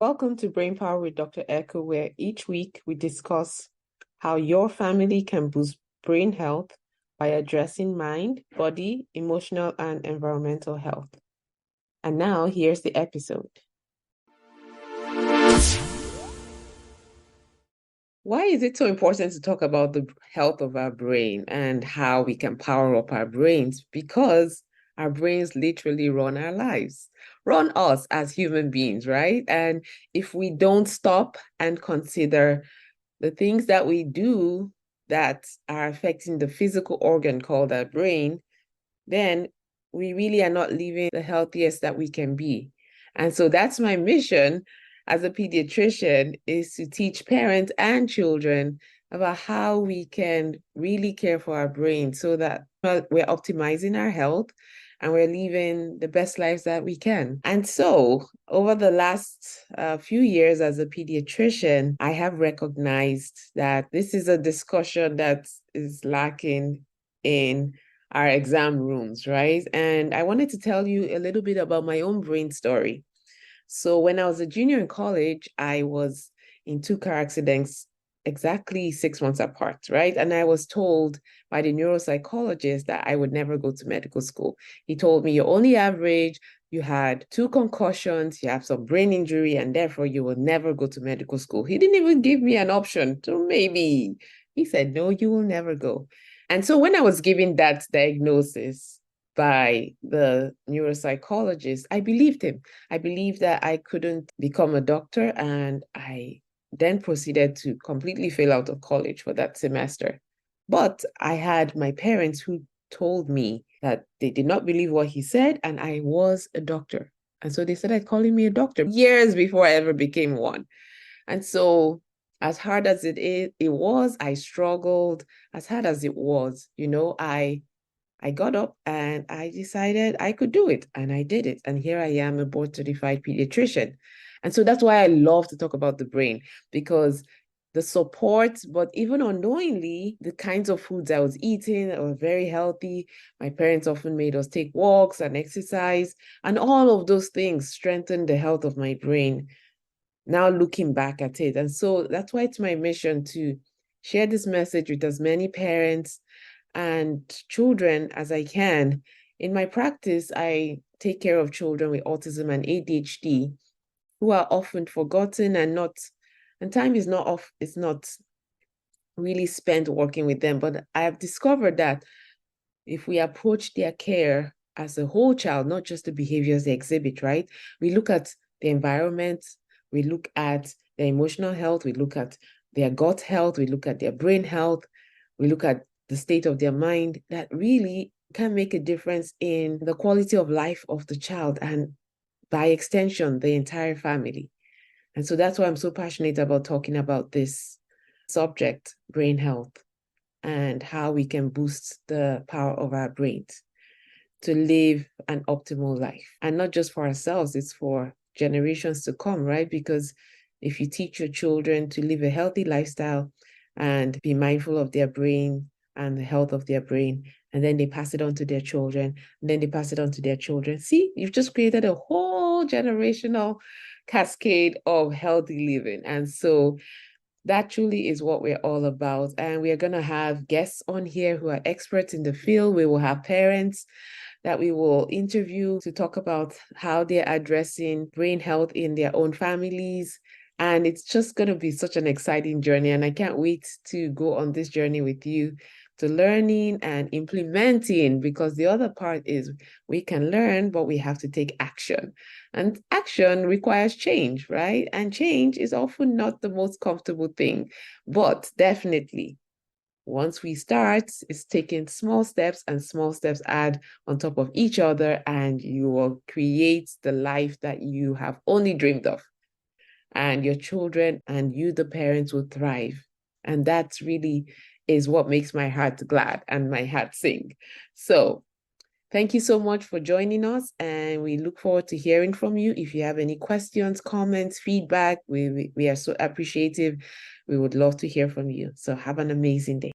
Welcome to Brain Power with Dr. Echo, where each week we discuss how your family can boost brain health by addressing mind, body, emotional, and environmental health. And now here's the episode. Why is it so important to talk about the health of our brain and how we can power up our brains? Because our brains literally run our lives, run us as human beings, right? And if we don't stop and consider the things that we do that are affecting the physical organ called our brain, then we really are not living the healthiest that we can be. And so that's my mission as a pediatrician, is to teach parents and children about how we can really care for our brain so that we're optimizing our health and we're living the best lives that we can. And so over the last few years as a pediatrician, I have recognized that this is a discussion that is lacking in our exam rooms, right? And I wanted to tell you a little bit about my own brain story. So when I was a junior in college, I was in 2 car accidents exactly 6 months apart, right? And I was told by the neuropsychologist that I would never go to medical school. He told me, you're only average, you had 2 concussions, you have some brain injury, and therefore you will never go to medical school. He didn't even give me an option to maybe. He said, no, you will never go. And so when I was given that diagnosis by the neuropsychologist, I believed him. I believed that I couldn't become a doctor, and I then proceeded to completely fail out of college for that semester. But I had my parents who told me that they did not believe what he said, and I was a doctor. And so they started calling me a doctor years before I ever became one. And so as hard as it was, I struggled. As hard as it was, I got up and I decided I could do it, and I did it. And here I am, a board certified pediatrician. And so that's why I love to talk about the brain, because the support, but even unknowingly, the kinds of foods I was eating were very healthy. My parents often made us take walks and exercise, and all of those things strengthened the health of my brain, now looking back at it. And so that's why it's my mission to share this message with as many parents and children as I can. In my practice, I take care of children with autism and ADHD who are often forgotten and time is not off, it's not really spent working with them. But I have discovered that if we approach their care as a whole child, not just the behaviors they exhibit, right? We look at the environment, we look at their emotional health, we look at their gut health, we look at their brain health, we look at the state of their mind, that really can make a difference in the quality of life of the child and by extension, the entire family. And so that's why I'm so passionate about talking about this subject, brain health, and how we can boost the power of our brains to live an optimal life. And not just for ourselves, it's for generations to come, right? Because if you teach your children to live a healthy lifestyle and be mindful of their brain and the health of their brain, and then they pass it on to their children, and then they pass it on to their children. See, you've just created a whole generational cascade of healthy living. And so that truly is what we're all about. And we are going to have guests on here who are experts in the field. We will have parents that we will interview to talk about how they're addressing brain health in their own families. And it's just going to be such an exciting journey. And I can't wait to go on this journey with you, to learning and implementing, because the other part is we can learn, but we have to take action. And action requires change, right? And change is often not the most comfortable thing, but definitely once we start, it's taking small steps, and small steps add on top of each other, and you will create the life that you have only dreamed of. And your children and you, the parents, will thrive. And that's really is what makes my heart glad and my heart sing. So thank you so much for joining us, and we look forward to hearing from you. If you have any questions, comments, feedback, we are so appreciative. We would love to hear from you. So have an amazing day.